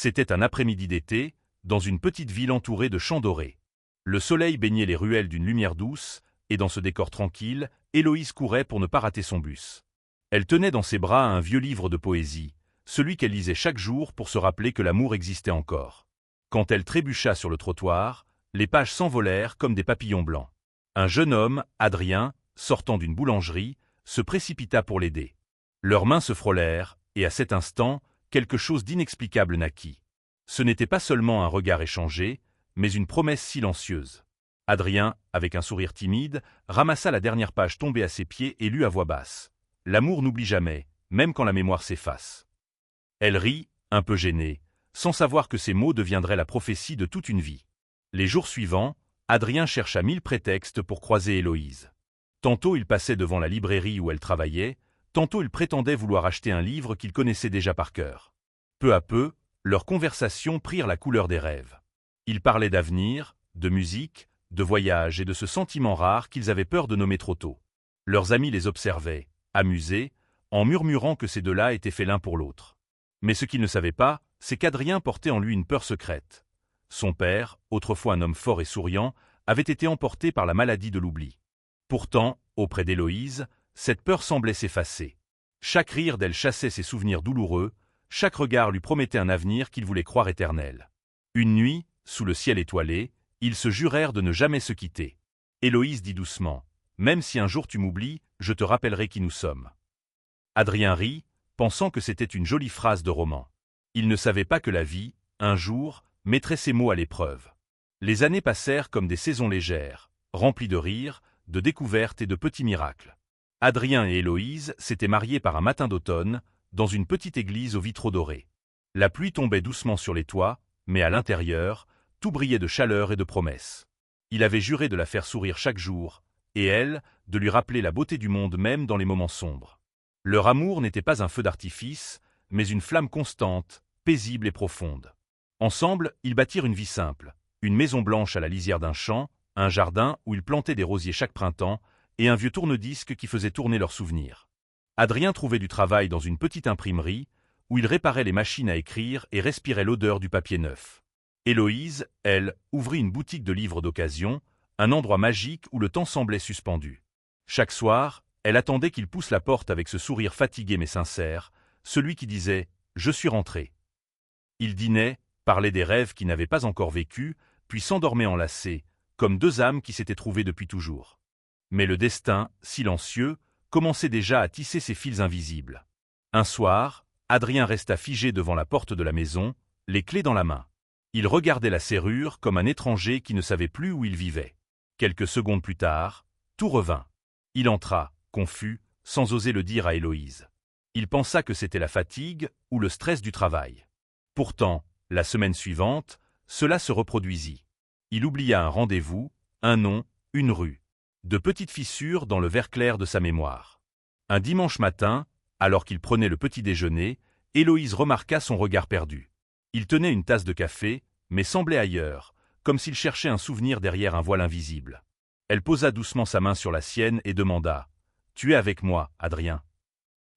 C'était un après-midi d'été, dans une petite ville entourée de champs dorés. Le soleil baignait les ruelles d'une lumière douce, et dans ce décor tranquille, Héloïse courait pour ne pas rater son bus. Elle tenait dans ses bras un vieux livre de poésie, celui qu'elle lisait chaque jour pour se rappeler que l'amour existait encore. Quand elle trébucha sur le trottoir, les pages s'envolèrent comme des papillons blancs. Un jeune homme, Adrien, sortant d'une boulangerie, se précipita pour l'aider. Leurs mains se frôlèrent, et à cet instant, quelque chose d'inexplicable naquit. Ce n'était pas seulement un regard échangé, mais une promesse silencieuse. Adrien, avec un sourire timide, ramassa la dernière page tombée à ses pieds et lut à voix basse. « L'amour n'oublie jamais, même quand la mémoire s'efface. » Elle rit, un peu gênée, sans savoir que ces mots deviendraient la prophétie de toute une vie. Les jours suivants, Adrien chercha 1000 prétextes pour croiser Héloïse. Tantôt il passait devant la librairie où elle travaillait, tantôt il prétendait vouloir acheter un livre qu'il connaissait déjà par cœur. Peu à peu, leurs conversations prirent la couleur des rêves. Ils parlaient d'avenir, de musique, de voyage et de ce sentiment rare qu'ils avaient peur de nommer trop tôt. Leurs amis les observaient, amusés, en murmurant que ces deux-là étaient faits l'un pour l'autre. Mais ce qu'ils ne savaient pas, c'est qu'Adrien portait en lui une peur secrète. Son père, autrefois un homme fort et souriant, avait été emporté par la maladie de l'oubli. Pourtant, auprès d'Héloïse, cette peur semblait s'effacer. Chaque rire d'elle chassait ses souvenirs douloureux, chaque regard lui promettait un avenir qu'il voulait croire éternel. Une nuit, sous le ciel étoilé, ils se jurèrent de ne jamais se quitter. Héloïse dit doucement, « Même si un jour tu m'oublies, je te rappellerai qui nous sommes. » Adrien rit, pensant que c'était une jolie phrase de roman. Il ne savait pas que la vie, un jour, mettrait ces mots à l'épreuve. Les années passèrent comme des saisons légères, remplies de rires, de découvertes et de petits miracles. Adrien et Héloïse s'étaient mariés par un matin d'automne, dans une petite église aux vitraux dorés. La pluie tombait doucement sur les toits, mais à l'intérieur, tout brillait de chaleur et de promesses. Il avait juré de la faire sourire chaque jour, et elle, de lui rappeler la beauté du monde même dans les moments sombres. Leur amour n'était pas un feu d'artifice, mais une flamme constante, paisible et profonde. Ensemble, ils bâtirent une vie simple, une maison blanche à la lisière d'un champ, un jardin où ils plantaient des rosiers chaque printemps, et un vieux tourne-disque qui faisait tourner leurs souvenirs. Adrien trouvait du travail dans une petite imprimerie, où il réparait les machines à écrire et respirait l'odeur du papier neuf. Héloïse, elle, ouvrit une boutique de livres d'occasion, un endroit magique où le temps semblait suspendu. Chaque soir, elle attendait qu'il pousse la porte avec ce sourire fatigué mais sincère, celui qui disait « Je suis rentré ». Ils dînaient, parlaient des rêves qu'ils n'avaient pas encore vécus, puis s'endormaient enlacés, comme deux âmes qui s'étaient trouvées depuis toujours. Mais le destin, silencieux, commençait déjà à tisser ses fils invisibles. Un soir, Adrien resta figé devant la porte de la maison, les clés dans la main. Il regardait la serrure comme un étranger qui ne savait plus où il vivait. Quelques secondes plus tard, tout revint. Il entra, confus, sans oser le dire à Héloïse. Il pensa que c'était la fatigue ou le stress du travail. Pourtant, la semaine suivante, cela se reproduisit. Il oublia un rendez-vous, un nom, une rue. De petites fissures dans le verre clair de sa mémoire. Un dimanche matin, alors qu'il prenait le petit déjeuner, Héloïse remarqua son regard perdu. Il tenait une tasse de café, mais semblait ailleurs, comme s'il cherchait un souvenir derrière un voile invisible. Elle posa doucement sa main sur la sienne et demanda « Tu es avec moi, Adrien ?»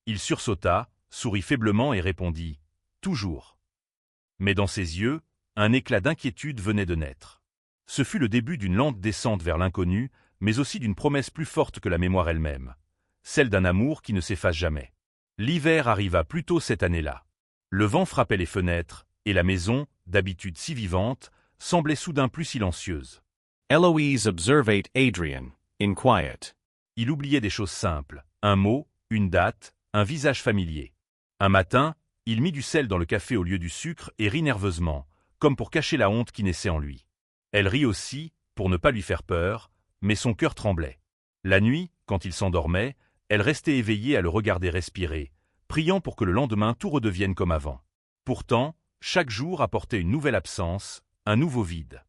Il sursauta, sourit faiblement et répondit « Toujours ». Mais dans ses yeux, un éclat d'inquiétude venait de naître. Ce fut le début d'une lente descente vers l'inconnu, mais aussi d'une promesse plus forte que la mémoire elle-même, celle d'un amour qui ne s'efface jamais. L'hiver arriva plus tôt cette année-là. Le vent frappait les fenêtres, et la maison, d'habitude si vivante, semblait soudain plus silencieuse. Eloise observait Adrian, in quiet. Il oubliait des choses simples, un mot, une date, un visage familier. Un matin, il mit du sel dans le café au lieu du sucre et rit nerveusement, comme pour cacher la honte qui naissait en lui. Elle rit aussi, pour ne pas lui faire peur, mais son cœur tremblait. La nuit, quand il s'endormait, elle restait éveillée à le regarder respirer, priant pour que le lendemain tout redevienne comme avant. Pourtant, chaque jour apportait une nouvelle absence, un nouveau vide.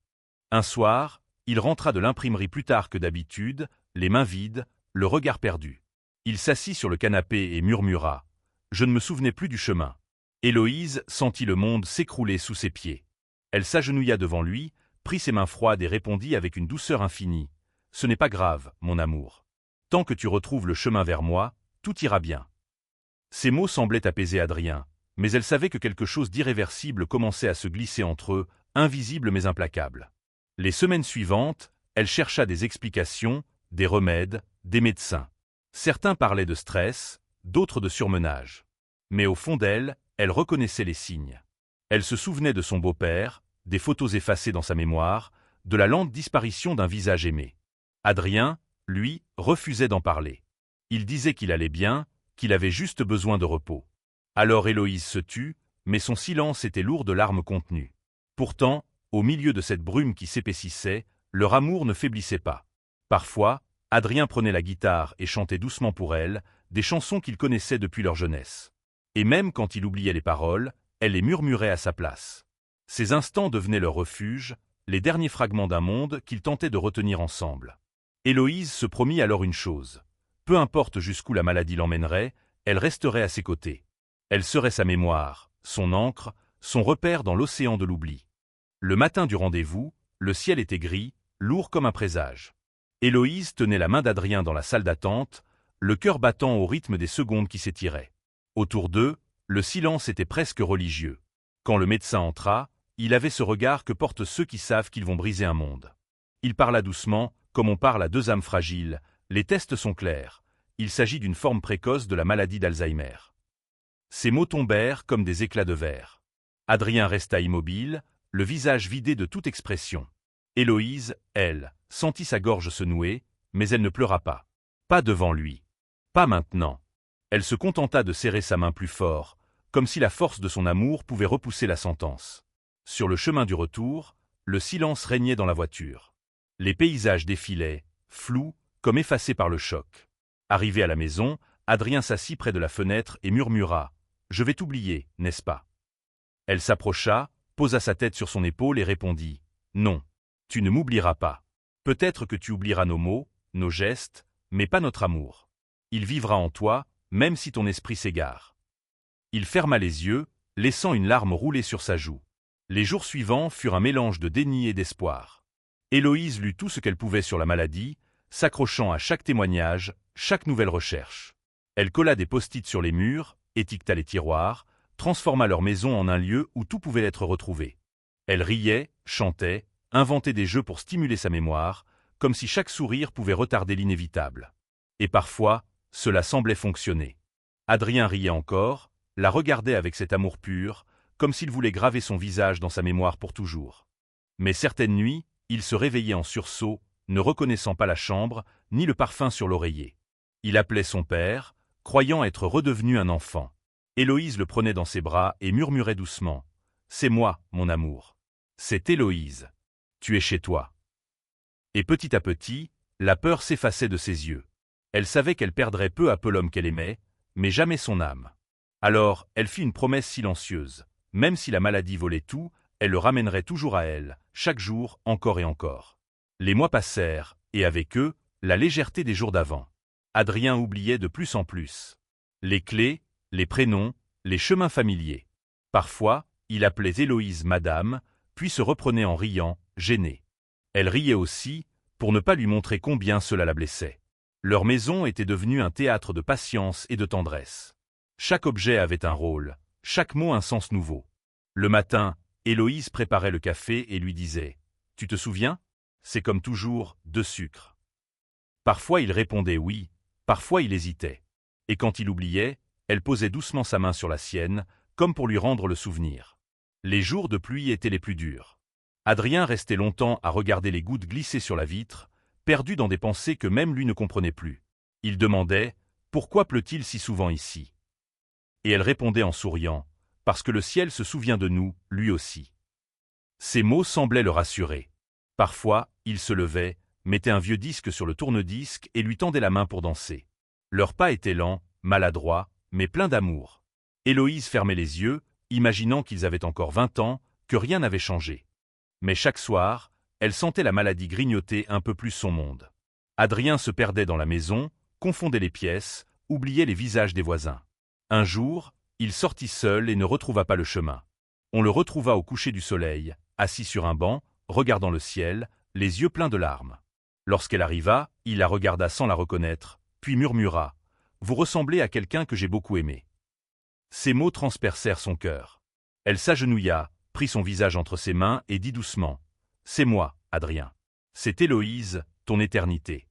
Un soir, il rentra de l'imprimerie plus tard que d'habitude, les mains vides, le regard perdu. Il s'assit sur le canapé et murmura « Je ne me souvenais plus du chemin ». Héloïse sentit le monde s'écrouler sous ses pieds. Elle s'agenouilla devant lui, prit ses mains froides et répondit avec une douceur infinie « Ce n'est pas grave, mon amour. Tant que tu retrouves le chemin vers moi, tout ira bien. » Ces mots semblaient apaiser Adrien, mais elle savait que quelque chose d'irréversible commençait à se glisser entre eux, invisible mais implacable. Les semaines suivantes, elle chercha des explications, des remèdes, des médecins. Certains parlaient de stress, d'autres de surmenage. Mais au fond d'elle, elle reconnaissait les signes. Elle se souvenait de son beau-père, des photos effacées dans sa mémoire, de la lente disparition d'un visage aimé. Adrien, lui, refusait d'en parler. Il disait qu'il allait bien, qu'il avait juste besoin de repos. Alors Héloïse se tut, mais son silence était lourd de larmes contenues. Pourtant, au milieu de cette brume qui s'épaississait, leur amour ne faiblissait pas. Parfois, Adrien prenait la guitare et chantait doucement pour elle, des chansons qu'il connaissait depuis leur jeunesse. Et même quand il oubliait les paroles, elle les murmurait à sa place. Ces instants devenaient leur refuge, les derniers fragments d'un monde qu'ils tentaient de retenir ensemble. Héloïse se promit alors une chose. Peu importe jusqu'où la maladie l'emmènerait, elle resterait à ses côtés. Elle serait sa mémoire, son encre, son repère dans l'océan de l'oubli. Le matin du rendez-vous, le ciel était gris, lourd comme un présage. Héloïse tenait la main d'Adrien dans la salle d'attente, le cœur battant au rythme des secondes qui s'étiraient. Autour d'eux, le silence était presque religieux. Quand le médecin entra, il avait ce regard que portent ceux qui savent qu'ils vont briser un monde. Il parla doucement, comme on parle à deux âmes fragiles. Les tests sont clairs. Il s'agit d'une forme précoce de la maladie d'Alzheimer. Ses mots tombèrent comme des éclats de verre. Adrien resta immobile, le visage vidé de toute expression. Héloïse, elle, sentit sa gorge se nouer, mais elle ne pleura pas. Pas devant lui. Pas maintenant. Elle se contenta de serrer sa main plus fort, comme si la force de son amour pouvait repousser la sentence. Sur le chemin du retour, le silence régnait dans la voiture. Les paysages défilaient, flous, comme effacés par le choc. Arrivé à la maison, Adrien s'assit près de la fenêtre et murmura « Je vais t'oublier, n'est-ce pas ?» Elle s'approcha, posa sa tête sur son épaule et répondit « Non, tu ne m'oublieras pas. Peut-être que tu oublieras nos mots, nos gestes, mais pas notre amour. Il vivra en toi, même si ton esprit s'égare. » Il ferma les yeux, laissant une larme rouler sur sa joue. Les jours suivants furent un mélange de déni et d'espoir. Héloïse lut tout ce qu'elle pouvait sur la maladie, s'accrochant à chaque témoignage, chaque nouvelle recherche. Elle colla des post-it sur les murs, étiqueta les tiroirs, transforma leur maison en un lieu où tout pouvait être retrouvé. Elle riait, chantait, inventait des jeux pour stimuler sa mémoire, comme si chaque sourire pouvait retarder l'inévitable. Et parfois, cela semblait fonctionner. Adrien riait encore, la regardait avec cet amour pur, comme s'il voulait graver son visage dans sa mémoire pour toujours. Mais certaines nuits, il se réveillait en sursaut, ne reconnaissant pas la chambre, ni le parfum sur l'oreiller. Il appelait son père, croyant être redevenu un enfant. Héloïse le prenait dans ses bras et murmurait doucement « C'est moi, mon amour. C'est Héloïse. Tu es chez toi. » Et petit à petit, la peur s'effaçait de ses yeux. Elle savait qu'elle perdrait peu à peu l'homme qu'elle aimait, mais jamais son âme. Alors, elle fit une promesse silencieuse. Même si la maladie volait tout, elle le ramènerait toujours à elle, chaque jour, encore et encore. Les mois passèrent, et avec eux, la légèreté des jours d'avant. Adrien oubliait de plus en plus. Les clés, les prénoms, les chemins familiers. Parfois, il appelait Héloïse madame, puis se reprenait en riant, gêné. Elle riait aussi, pour ne pas lui montrer combien cela la blessait. Leur maison était devenue un théâtre de patience et de tendresse. Chaque objet avait un rôle, chaque mot un sens nouveau. Le matin, Héloïse préparait le café et lui disait « Tu te souviens ? C'est comme toujours, 2 sucres. » Parfois il répondait oui, parfois il hésitait. Et quand il oubliait, elle posait doucement sa main sur la sienne, comme pour lui rendre le souvenir. Les jours de pluie étaient les plus durs. Adrien restait longtemps à regarder les gouttes glisser sur la vitre, perdu dans des pensées que même lui ne comprenait plus. Il demandait « Pourquoi pleut-il si souvent ici ?» Et elle répondait en souriant « Parce que le ciel se souvient de nous, lui aussi. » Ces mots semblaient le rassurer. Parfois, il se levait, mettait un vieux disque sur le tourne-disque et lui tendait la main pour danser. Leurs pas étaient lents, maladroits, mais pleins d'amour. Héloïse fermait les yeux, imaginant qu'ils avaient encore 20 ans, que rien n'avait changé. Mais chaque soir, elle sentait la maladie grignoter un peu plus son monde. Adrien se perdait dans la maison, confondait les pièces, oubliait les visages des voisins. Un jour, il sortit seul et ne retrouva pas le chemin. On le retrouva au coucher du soleil, assis sur un banc, regardant le ciel, les yeux pleins de larmes. Lorsqu'elle arriva, il la regarda sans la reconnaître, puis murmura « Vous ressemblez à quelqu'un que j'ai beaucoup aimé. » Ces mots transpercèrent son cœur. Elle s'agenouilla, prit son visage entre ses mains et dit doucement « C'est moi, Adrien. C'est Héloïse, ton éternité. »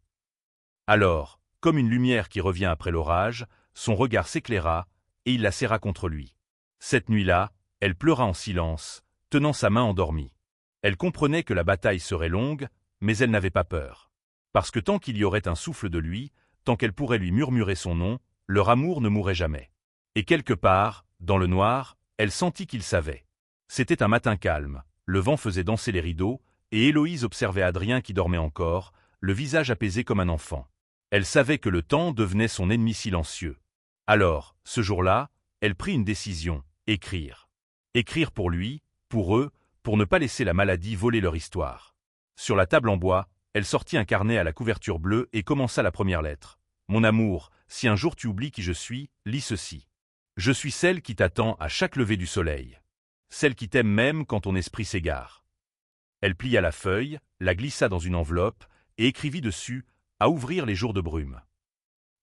Alors, comme une lumière qui revient après l'orage, son regard s'éclaira et il la serra contre lui. Cette nuit-là, elle pleura en silence, tenant sa main endormie. Elle comprenait que la bataille serait longue, mais elle n'avait pas peur. Parce que tant qu'il y aurait un souffle de lui, tant qu'elle pourrait lui murmurer son nom, leur amour ne mourrait jamais. Et quelque part, dans le noir, elle sentit qu'il savait. C'était un matin calme, le vent faisait danser les rideaux, et Héloïse observait Adrien qui dormait encore, le visage apaisé comme un enfant. Elle savait que le temps devenait son ennemi silencieux. Alors, ce jour-là, elle prit une décision, écrire. Écrire pour lui, pour eux, pour ne pas laisser la maladie voler leur histoire. Sur la table en bois, elle sortit un carnet à la couverture bleue et commença la première lettre. « Mon amour, si un jour tu oublies qui je suis, lis ceci. Je suis celle qui t'attend à chaque lever du soleil. Celle qui t'aime même quand ton esprit s'égare. » Elle plia la feuille, la glissa dans une enveloppe et écrivit dessus « À ouvrir les jours de brume ».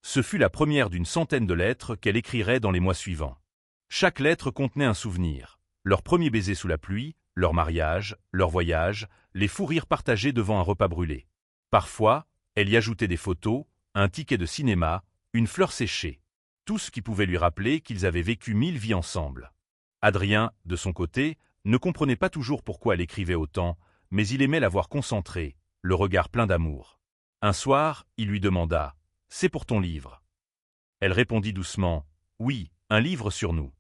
Ce fut la première d'une centaine de lettres qu'elle écrirait dans les mois suivants. Chaque lettre contenait un souvenir. Leur premier baiser sous la pluie, leur mariage, leur voyage, les fous rires partagés devant un repas brûlé. Parfois, elle y ajoutait des photos, un ticket de cinéma, une fleur séchée. Tout ce qui pouvait lui rappeler qu'ils avaient vécu 1000 vies ensemble. Adrien, de son côté, ne comprenait pas toujours pourquoi elle écrivait autant, mais il aimait la voir concentrée, le regard plein d'amour. Un soir, il lui demanda « C'est pour ton livre ?» Elle répondit doucement « Oui, un livre sur nous. »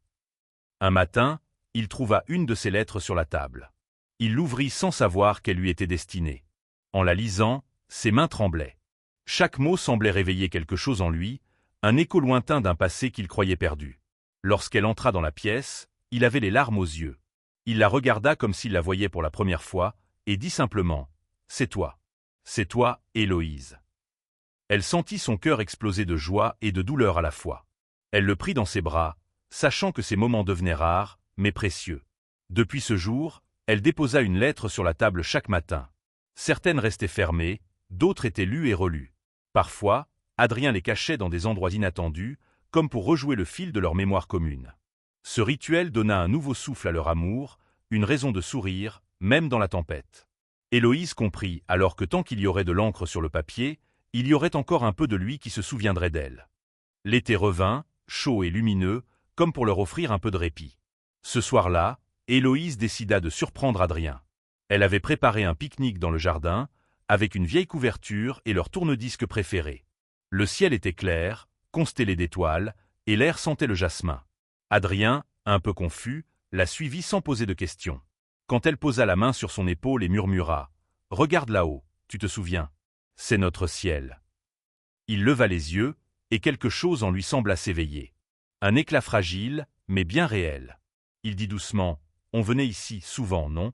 Un matin, il trouva une de ses lettres sur la table. Il l'ouvrit sans savoir qu'elle lui était destinée. En la lisant, ses mains tremblaient. Chaque mot semblait réveiller quelque chose en lui, un écho lointain d'un passé qu'il croyait perdu. Lorsqu'elle entra dans la pièce, il avait les larmes aux yeux. Il la regarda comme s'il la voyait pour la première fois, et dit simplement « C'est toi, Héloïse. » Elle sentit son cœur exploser de joie et de douleur à la fois. Elle le prit dans ses bras, sachant que ces moments devenaient rares, mais précieux. Depuis ce jour, elle déposa une lettre sur la table chaque matin. Certaines restaient fermées, d'autres étaient lues et relues. Parfois, Adrien les cachait dans des endroits inattendus, comme pour rejouer le fil de leur mémoire commune. Ce rituel donna un nouveau souffle à leur amour, une raison de sourire, même dans la tempête. Héloïse comprit alors que tant qu'il y aurait de l'encre sur le papier, il y aurait encore un peu de lui qui se souviendrait d'elle. L'été revint, chaud et lumineux, comme pour leur offrir un peu de répit. Ce soir-là, Héloïse décida de surprendre Adrien. Elle avait préparé un pique-nique dans le jardin, avec une vieille couverture et leur tourne-disque préféré. Le ciel était clair, constellé d'étoiles, et l'air sentait le jasmin. Adrien, un peu confus, la suivit sans poser de questions. Quand elle posa la main sur son épaule et murmura « Regarde là-haut, tu te souviens ? C'est notre ciel. » Il leva les yeux, et quelque chose en lui sembla s'éveiller. Un éclat fragile, mais bien réel. Il dit doucement « On venait ici souvent, non ?»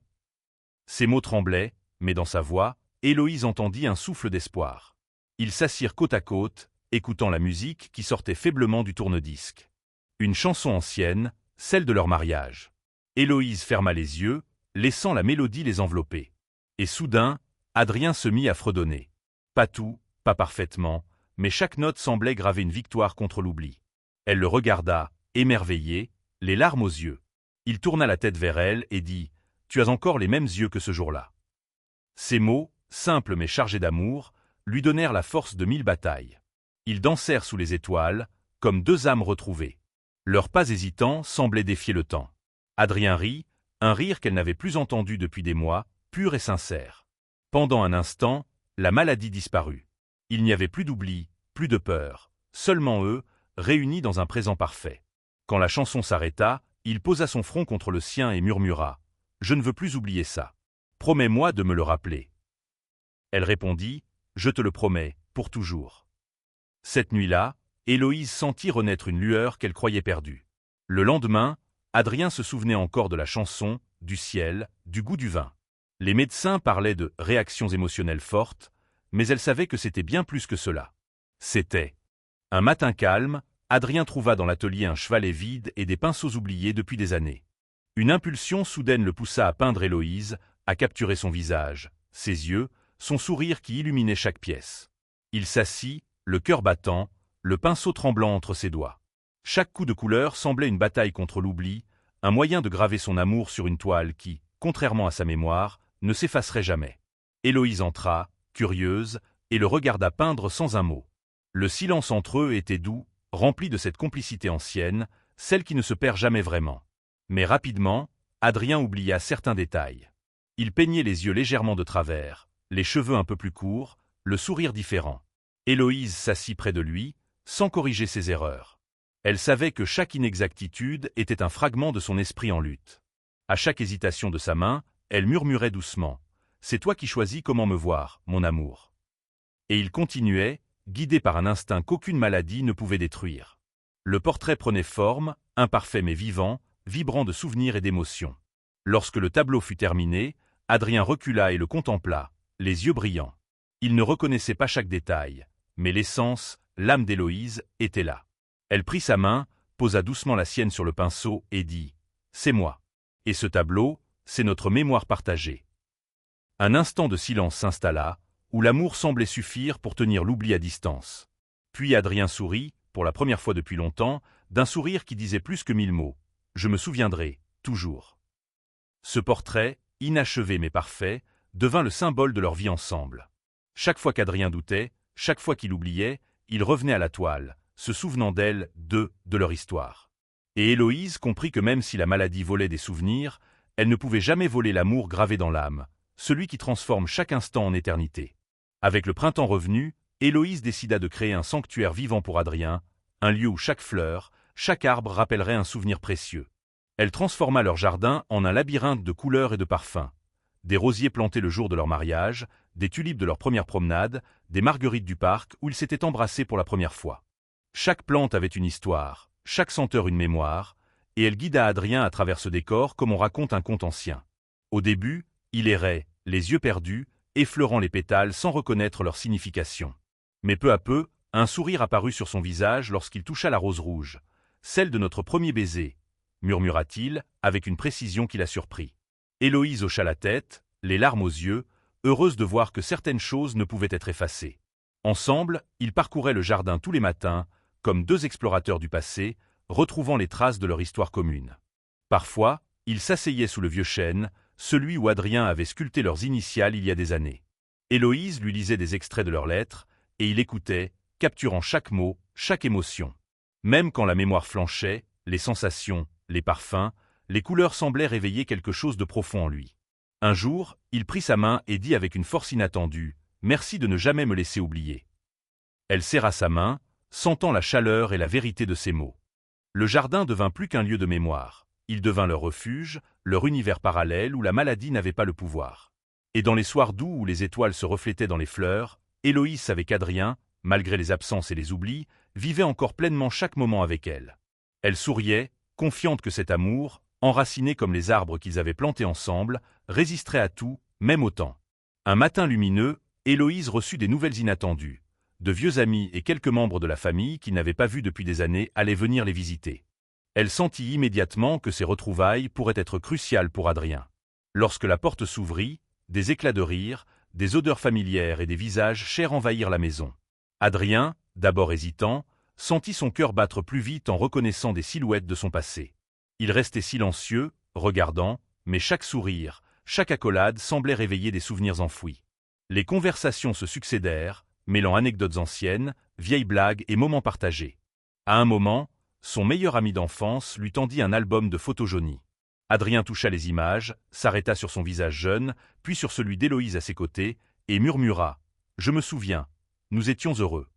Ses mots tremblaient, mais dans sa voix, Héloïse entendit un souffle d'espoir. Ils s'assirent côte à côte, écoutant la musique qui sortait faiblement du tourne-disque. Une chanson ancienne, celle de leur mariage. Héloïse ferma les yeux, laissant la mélodie les envelopper. Et soudain, Adrien se mit à fredonner. Pas tout, pas parfaitement, mais chaque note semblait graver une victoire contre l'oubli. Elle le regarda, émerveillée, les larmes aux yeux. Il tourna la tête vers elle et dit « Tu as encore les mêmes yeux que ce jour-là. » Ces mots, simples mais chargés d'amour, lui donnèrent la force de 1000 batailles. Ils dansèrent sous les étoiles, comme deux âmes retrouvées. Leurs pas hésitants semblaient défier le temps. Adrien rit, un rire qu'elle n'avait plus entendu depuis des mois, pur et sincère. Pendant un instant, la maladie disparut. Il n'y avait plus d'oubli, plus de peur, seulement eux, réunis dans un présent parfait. Quand la chanson s'arrêta, il posa son front contre le sien et murmura « Je ne veux plus oublier ça. Promets-moi de me le rappeler. » Elle répondit « Je te le promets, pour toujours. » Cette nuit-là, Héloïse sentit renaître une lueur qu'elle croyait perdue. Le lendemain, Adrien se souvenait encore de la chanson, du ciel, du goût du vin. Les médecins parlaient de réactions émotionnelles fortes, mais elle savait que c'était bien plus que cela. C'était. Un matin calme, Adrien trouva dans l'atelier un chevalet vide et des pinceaux oubliés depuis des années. Une impulsion soudaine le poussa à peindre Héloïse, à capturer son visage, ses yeux, son sourire qui illuminait chaque pièce. Il s'assit, le cœur battant, le pinceau tremblant entre ses doigts. Chaque coup de couleur semblait une bataille contre l'oubli, un moyen de graver son amour sur une toile qui, contrairement à sa mémoire, ne s'effacerait jamais. Héloïse entra, curieuse, et le regarda peindre sans un mot. Le silence entre eux était doux, rempli de cette complicité ancienne, celle qui ne se perd jamais vraiment. Mais rapidement, Adrien oublia certains détails. Il peignait les yeux légèrement de travers, les cheveux un peu plus courts, le sourire différent. Héloïse s'assit près de lui, sans corriger ses erreurs. Elle savait que chaque inexactitude était un fragment de son esprit en lutte. À chaque hésitation de sa main, elle murmurait doucement « C'est toi qui choisis comment me voir, mon amour. » Et il continuait, guidé par un instinct qu'aucune maladie ne pouvait détruire. Le portrait prenait forme, imparfait mais vivant, vibrant de souvenirs et d'émotions. Lorsque le tableau fut terminé, Adrien recula et le contempla, les yeux brillants. Il ne reconnaissait pas chaque détail, mais l'essence, l'âme d'Héloïse, était là. Elle prit sa main, posa doucement la sienne sur le pinceau et dit « C'est moi. Et ce tableau, c'est notre mémoire partagée. » Un instant de silence s'installa, où l'amour semblait suffire pour tenir l'oubli à distance. Puis Adrien sourit, pour la première fois depuis longtemps, d'un sourire qui disait plus que 1000 mots. « Je me souviendrai, toujours. » Ce portrait, inachevé mais parfait, devint le symbole de leur vie ensemble. Chaque fois qu'Adrien doutait, chaque fois qu'il oubliait, il revenait à la toile, se souvenant d'elle, de leur histoire. Et Héloïse comprit que même si la maladie volait des souvenirs, elle ne pouvait jamais voler l'amour gravé dans l'âme, celui qui transforme chaque instant en éternité. Avec le printemps revenu, Héloïse décida de créer un sanctuaire vivant pour Adrien, un lieu où chaque fleur, chaque arbre rappellerait un souvenir précieux. Elle transforma leur jardin en un labyrinthe de couleurs et de parfums. Des rosiers plantés le jour de leur mariage, des tulipes de leur première promenade, des marguerites du parc où ils s'étaient embrassés pour la première fois. Chaque plante avait une histoire, chaque senteur une mémoire, et elle guida Adrien à travers ce décor comme on raconte un conte ancien. Au début, il errait, les yeux perdus, effleurant les pétales sans reconnaître leur signification. Mais peu à peu, un sourire apparut sur son visage lorsqu'il toucha la rose rouge. « Celle de notre premier baiser », murmura-t-il, avec une précision qui la surprit. Héloïse hocha la tête, les larmes aux yeux, heureuse de voir que certaines choses ne pouvaient être effacées. Ensemble, ils parcouraient le jardin tous les matins, comme deux explorateurs du passé, retrouvant les traces de leur histoire commune. Parfois, ils s'asseyaient sous le vieux chêne, celui où Adrien avait sculpté leurs initiales il y a des années. Héloïse lui lisait des extraits de leurs lettres, et il écoutait, capturant chaque mot, chaque émotion. Même quand la mémoire flanchait, les sensations, les parfums, les couleurs semblaient réveiller quelque chose de profond en lui. Un jour, il prit sa main et dit avec une force inattendue « Merci de ne jamais me laisser oublier. » Elle serra sa main, sentant la chaleur et la vérité de ses mots. Le jardin devint plus qu'un lieu de mémoire. Il devint leur refuge, leur univers parallèle où la maladie n'avait pas le pouvoir. Et dans les soirs doux où les étoiles se reflétaient dans les fleurs, Héloïse savait qu'Adrien, malgré les absences et les oublis, vivait encore pleinement chaque moment avec elle. Elle souriait, confiante que cet amour, enraciné comme les arbres qu'ils avaient plantés ensemble, résisterait à tout, même au temps. Un matin lumineux, Héloïse reçut des nouvelles inattendues. De vieux amis et quelques membres de la famille qu'ils n'avaient pas vus depuis des années allaient venir les visiter. Elle sentit immédiatement que ces retrouvailles pourraient être cruciales pour Adrien. Lorsque la porte s'ouvrit, des éclats de rire, des odeurs familières et des visages chers envahirent la maison. Adrien, d'abord hésitant, sentit son cœur battre plus vite en reconnaissant des silhouettes de son passé. Il restait silencieux, regardant, mais chaque sourire, chaque accolade semblait réveiller des souvenirs enfouis. Les conversations se succédèrent, mêlant anecdotes anciennes, vieilles blagues et moments partagés. À un moment, son meilleur ami d'enfance lui tendit un album de photos jaunies. Adrien toucha les images, s'arrêta sur son visage jeune, puis sur celui d'Héloïse à ses côtés, et murmura « Je me souviens, nous étions heureux. »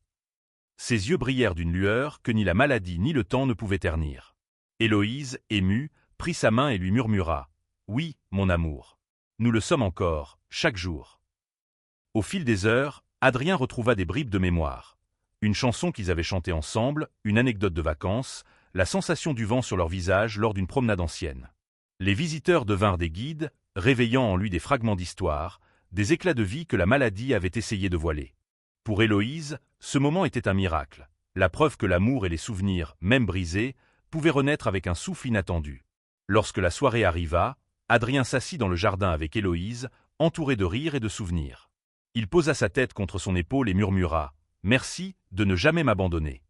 Ses yeux brillèrent d'une lueur que ni la maladie ni le temps ne pouvaient ternir. Héloïse, émue, prit sa main et lui murmura « Oui, mon amour. Nous le sommes encore, chaque jour. » Au fil des heures, Adrien retrouva des bribes de mémoire. Une chanson qu'ils avaient chantée ensemble, une anecdote de vacances, la sensation du vent sur leur visage lors d'une promenade ancienne. Les visiteurs devinrent des guides, réveillant en lui des fragments d'histoire, des éclats de vie que la maladie avait essayé de voiler. Pour Héloïse, ce moment était un miracle, la preuve que l'amour et les souvenirs, même brisés, pouvaient renaître avec un souffle inattendu. Lorsque la soirée arriva, Adrien s'assit dans le jardin avec Héloïse, entouré de rires et de souvenirs. Il posa sa tête contre son épaule et murmura « Merci de ne jamais m'abandonner. »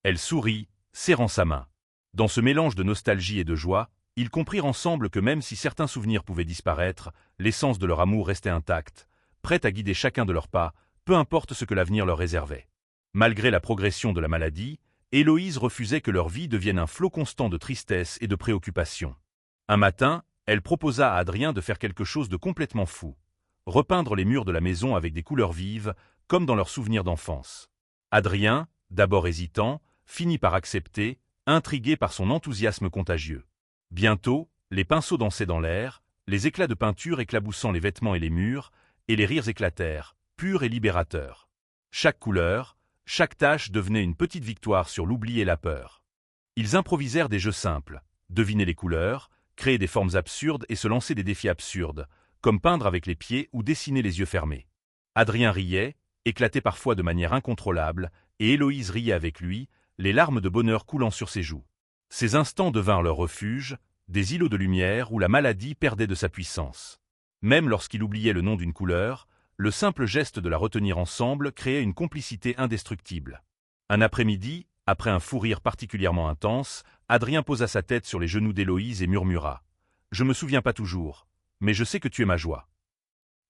Elle sourit, serrant sa main. Dans ce mélange de nostalgie et de joie, ils comprirent ensemble que même si certains souvenirs pouvaient disparaître, l'essence de leur amour restait intacte, prête à guider chacun de leurs pas, peu importe ce que l'avenir leur réservait. Malgré la progression de la maladie, Héloïse refusait que leur vie devienne un flot constant de tristesse et de préoccupation. Un matin, elle proposa à Adrien de faire quelque chose de complètement fou. Repeindre les murs de la maison avec des couleurs vives, comme dans leurs souvenirs d'enfance. Adrien, d'abord hésitant, finit par accepter, intrigué par son enthousiasme contagieux. Bientôt, les pinceaux dansaient dans l'air, les éclats de peinture éclaboussant les vêtements et les murs, et les rires éclatèrent, purs et libérateurs. Chaque couleur, chaque tache devenait une petite victoire sur l'oubli et la peur. Ils improvisèrent des jeux simples, deviner les couleurs, créer des formes absurdes et se lancer des défis absurdes, comme peindre avec les pieds ou dessiner les yeux fermés. Adrien riait, éclatait parfois de manière incontrôlable, et Héloïse riait avec lui, les larmes de bonheur coulant sur ses joues. Ces instants devinrent leur refuge, des îlots de lumière où la maladie perdait de sa puissance. Même lorsqu'il oubliait le nom d'une couleur, le simple geste de la retenir ensemble créait une complicité indestructible. Un après-midi, après un fou rire particulièrement intense, Adrien posa sa tête sur les genoux d'Héloïse et murmura « Je me souviens pas toujours, mais je sais que tu es ma joie. »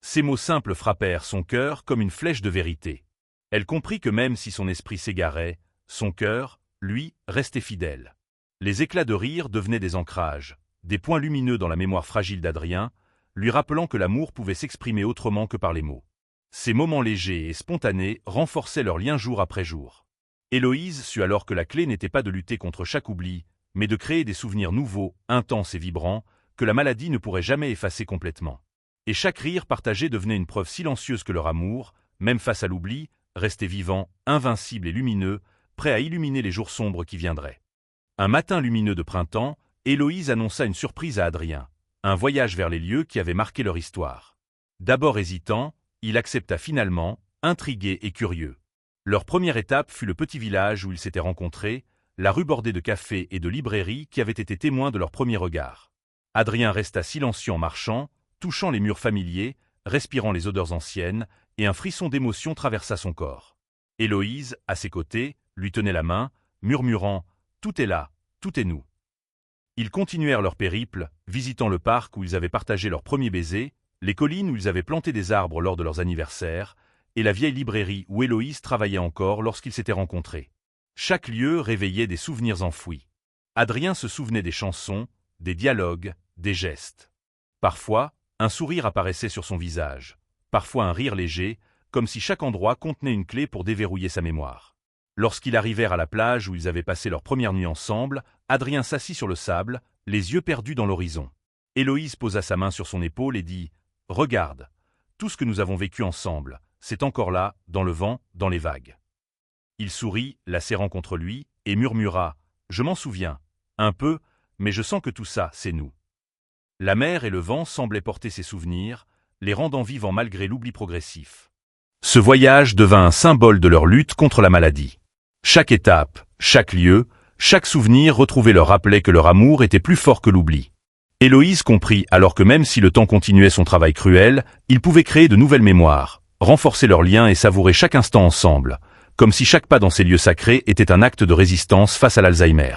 Ces mots simples frappèrent son cœur comme une flèche de vérité. Elle comprit que même si son esprit s'égarait, son cœur, lui, restait fidèle. Les éclats de rire devenaient des ancrages, des points lumineux dans la mémoire fragile d'Adrien, lui rappelant que l'amour pouvait s'exprimer autrement que par les mots. Ces moments légers et spontanés renforçaient leur lien jour après jour. Héloïse sut alors que la clé n'était pas de lutter contre chaque oubli, mais de créer des souvenirs nouveaux, intenses et vibrants, que la maladie ne pourrait jamais effacer complètement. Et chaque rire partagé devenait une preuve silencieuse que leur amour, même face à l'oubli, restait vivant, invincible et lumineux, prêt à illuminer les jours sombres qui viendraient. Un matin lumineux de printemps, Héloïse annonça une surprise à Adrien, un voyage vers les lieux qui avaient marqué leur histoire. D'abord hésitant, il accepta finalement, intrigué et curieux. Leur première étape fut le petit village où ils s'étaient rencontrés, la rue bordée de cafés et de librairies qui avaient été témoins de leur premier regard. Adrien resta silencieux en marchant, touchant les murs familiers, respirant les odeurs anciennes, et un frisson d'émotion traversa son corps. Héloïse, à ses côtés, lui tenait la main, murmurant « Tout est là, tout est nous ». Ils continuèrent leur périple, visitant le parc où ils avaient partagé leur premier baiser, les collines où ils avaient planté des arbres lors de leurs anniversaires, et la vieille librairie où Héloïse travaillait encore lorsqu'ils s'étaient rencontrés. Chaque lieu réveillait des souvenirs enfouis. Adrien se souvenait des chansons, des dialogues, des gestes. Parfois, un sourire apparaissait sur son visage, parfois un rire léger, comme si chaque endroit contenait une clé pour déverrouiller sa mémoire. Lorsqu'ils arrivèrent à la plage où ils avaient passé leur première nuit ensemble, Adrien s'assit sur le sable, les yeux perdus dans l'horizon. Héloïse posa sa main sur son épaule et dit « Regarde, tout ce que nous avons vécu ensemble, c'est encore là, dans le vent, dans les vagues. » Il sourit, la serrant contre lui, et murmura « Je m'en souviens, un peu, mais je sens que tout ça, c'est nous. » La mer et le vent semblaient porter ses souvenirs, les rendant vivants malgré l'oubli progressif. Ce voyage devint un symbole de leur lutte contre la maladie. Chaque étape, chaque lieu, chaque souvenir retrouvait leur rappelait que leur amour était plus fort que l'oubli. Héloïse comprit alors que même si le temps continuait son travail cruel, ils pouvaient créer de nouvelles mémoires, renforcer leurs liens et savourer chaque instant ensemble, comme si chaque pas dans ces lieux sacrés était un acte de résistance face à l'Alzheimer.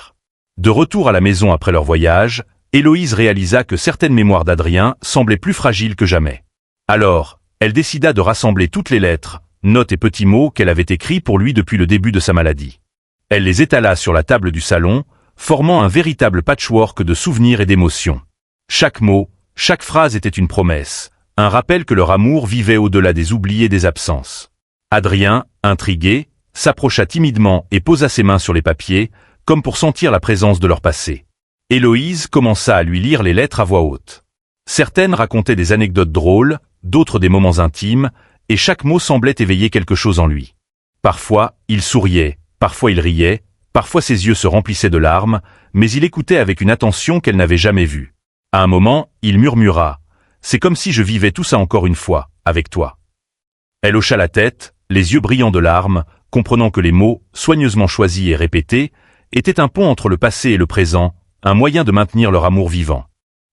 De retour à la maison après leur voyage, Héloïse réalisa que certaines mémoires d'Adrien semblaient plus fragiles que jamais. Alors, elle décida de rassembler toutes les lettres, notes et petits mots qu'elle avait écrits pour lui depuis le début de sa maladie. Elle les étala sur la table du salon, formant un véritable patchwork de souvenirs et d'émotions. Chaque mot, chaque phrase était une promesse, un rappel que leur amour vivait au-delà des oublis et des absences. Adrien, intrigué, s'approcha timidement et posa ses mains sur les papiers, comme pour sentir la présence de leur passé. Héloïse commença à lui lire les lettres à voix haute. Certaines racontaient des anecdotes drôles, d'autres des moments intimes, et chaque mot semblait éveiller quelque chose en lui. Parfois, il souriait, parfois il riait, parfois ses yeux se remplissaient de larmes, mais il écoutait avec une attention qu'elle n'avait jamais vue. À un moment, il murmura « C'est comme si je vivais tout ça encore une fois, avec toi. » Elle hocha la tête, les yeux brillants de larmes, comprenant que les mots, soigneusement choisis et répétés, étaient un pont entre le passé et le présent, un moyen de maintenir leur amour vivant.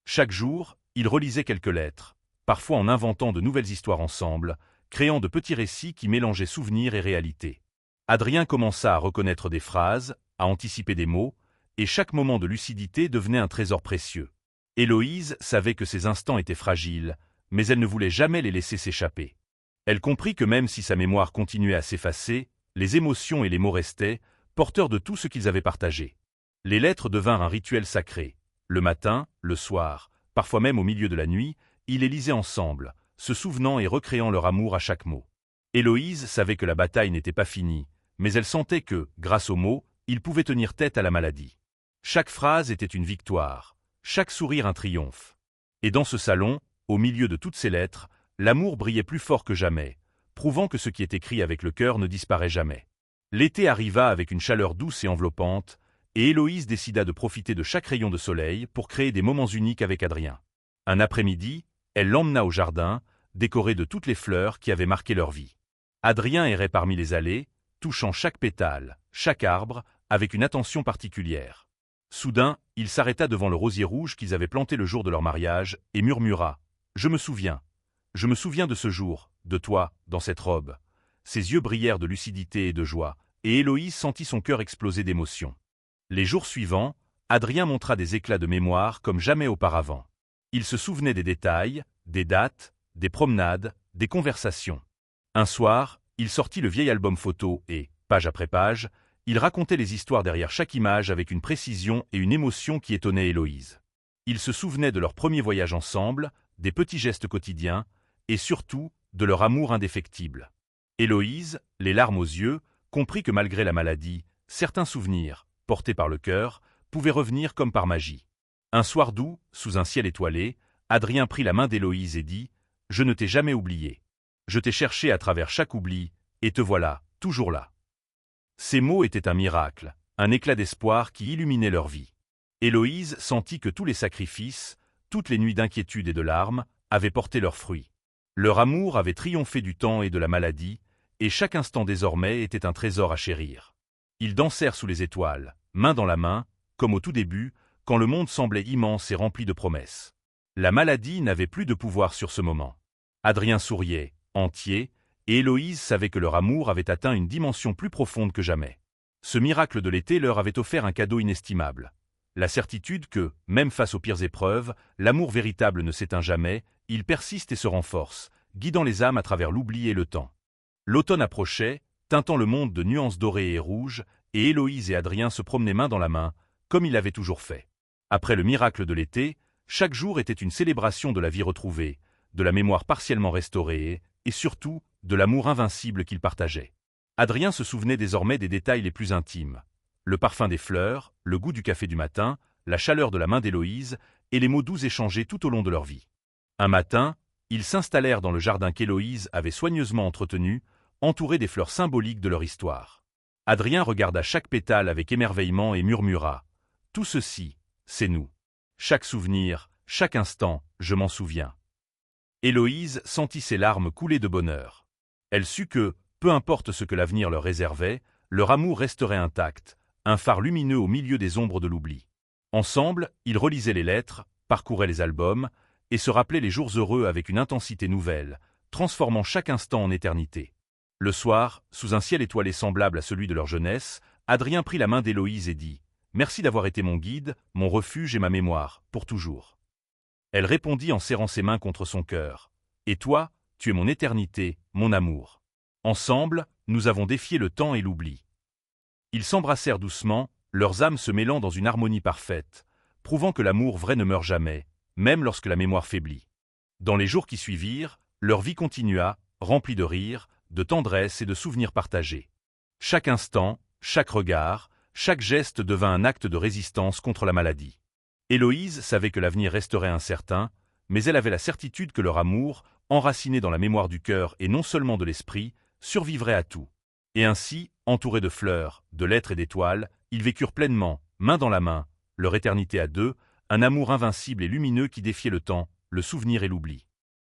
Chaque jour, ils relisaient quelques lettres, parfois en inventant de nouvelles histoires ensemble, créant de petits récits qui mélangeaient souvenirs et réalité. Adrien commença à reconnaître des phrases, à anticiper des mots, et chaque moment de lucidité devenait un trésor précieux. Héloïse savait que ces instants étaient fragiles, mais elle ne voulait jamais les laisser s'échapper. Elle comprit que même si sa mémoire continuait à s'effacer, les émotions et les mots restaient, porteurs de tout ce qu'ils avaient partagé. Les lettres devinrent un rituel sacré. Le matin, le soir, parfois même au milieu de la nuit, ils les lisaient ensemble, se souvenant et recréant leur amour à chaque mot. Héloïse savait que la bataille n'était pas finie, mais elle sentait que, grâce aux mots, ils pouvaient tenir tête à la maladie. Chaque phrase était une victoire, chaque sourire un triomphe. Et dans ce salon, au milieu de toutes ces lettres, l'amour brillait plus fort que jamais, prouvant que ce qui est écrit avec le cœur ne disparaît jamais. L'été arriva avec une chaleur douce et enveloppante, et Héloïse décida de profiter de chaque rayon de soleil pour créer des moments uniques avec Adrien. Un après-midi, elle l'emmena au jardin, décoré de toutes les fleurs qui avaient marqué leur vie. Adrien errait parmi les allées, touchant chaque pétale, chaque arbre, avec une attention particulière. Soudain, il s'arrêta devant le rosier rouge qu'ils avaient planté le jour de leur mariage, et murmura « Je me souviens de ce jour, de toi, dans cette robe. » Ses yeux brillèrent de lucidité et de joie, et Héloïse sentit son cœur exploser d'émotion. Les jours suivants, Adrien montra des éclats de mémoire comme jamais auparavant. Il se souvenait des détails, des dates, des promenades, des conversations. Un soir, il sortit le vieil album photo et, page après page, il racontait les histoires derrière chaque image avec une précision et une émotion qui étonnaient Héloïse. Il se souvenait de leur premier voyage ensemble, des petits gestes quotidiens, et surtout, de leur amour indéfectible. Héloïse, les larmes aux yeux, comprit que malgré la maladie, certains souvenirs, portés par le cœur, pouvaient revenir comme par magie. Un soir doux, sous un ciel étoilé, Adrien prit la main d'Héloïse et dit « Je ne t'ai jamais oublié. Je t'ai cherché à travers chaque oubli, et te voilà, toujours là. » Ces mots étaient un miracle, un éclat d'espoir qui illuminait leur vie. Héloïse sentit que tous les sacrifices, toutes les nuits d'inquiétude et de larmes, avaient porté leurs fruits. Leur amour avait triomphé du temps et de la maladie, et chaque instant désormais était un trésor à chérir. Ils dansèrent sous les étoiles, main dans la main, comme au tout début, quand le monde semblait immense et rempli de promesses. La maladie n'avait plus de pouvoir sur ce moment. Adrien souriait, entier, et Héloïse savait que leur amour avait atteint une dimension plus profonde que jamais. Ce miracle de l'été leur avait offert un cadeau inestimable. La certitude que, même face aux pires épreuves, l'amour véritable ne s'éteint jamais, il persiste et se renforce, guidant les âmes à travers l'oubli et le temps. L'automne approchait, teintant le monde de nuances dorées et rouges, et Héloïse et Adrien se promenaient main dans la main, comme ils l'avaient toujours fait. Après le miracle de l'été, chaque jour était une célébration de la vie retrouvée, de la mémoire partiellement restaurée, et surtout, de l'amour invincible qu'ils partageaient. Adrien se souvenait désormais des détails les plus intimes. Le parfum des fleurs, le goût du café du matin, la chaleur de la main d'Héloïse, et les mots doux échangés tout au long de leur vie. Un matin, ils s'installèrent dans le jardin qu'Héloïse avait soigneusement entretenu, entouré des fleurs symboliques de leur histoire. Adrien regarda chaque pétale avec émerveillement et murmura « Tout ceci, c'est nous. Chaque souvenir, chaque instant, je m'en souviens. » Héloïse sentit ses larmes couler de bonheur. Elle sut que, peu importe ce que l'avenir leur réservait, leur amour resterait intact, un phare lumineux au milieu des ombres de l'oubli. Ensemble, ils relisaient les lettres, parcouraient les albums, et se rappelaient les jours heureux avec une intensité nouvelle, transformant chaque instant en éternité. Le soir, sous un ciel étoilé semblable à celui de leur jeunesse, Adrien prit la main d'Héloïse et dit « Merci d'avoir été mon guide, mon refuge et ma mémoire, pour toujours. » Elle répondit en serrant ses mains contre son cœur « Et toi, tu es mon éternité, mon amour. » Ensemble, nous avons défié le temps et l'oubli. Ils s'embrassèrent doucement, leurs âmes se mêlant dans une harmonie parfaite, prouvant que l'amour vrai ne meurt jamais, même lorsque la mémoire faiblit. Dans les jours qui suivirent, leur vie continua, remplie de rires, de tendresse et de souvenirs partagés. Chaque instant, chaque regard, chaque geste devint un acte de résistance contre la maladie. Héloïse savait que l'avenir resterait incertain, mais elle avait la certitude que leur amour, enraciné dans la mémoire du cœur et non seulement de l'esprit, survivrait à tout. Et ainsi, entourés de fleurs, de lettres et d'étoiles, ils vécurent pleinement, main dans la main, leur éternité à deux, un amour invincible et lumineux qui défiait le temps, le souvenir et l'oubli.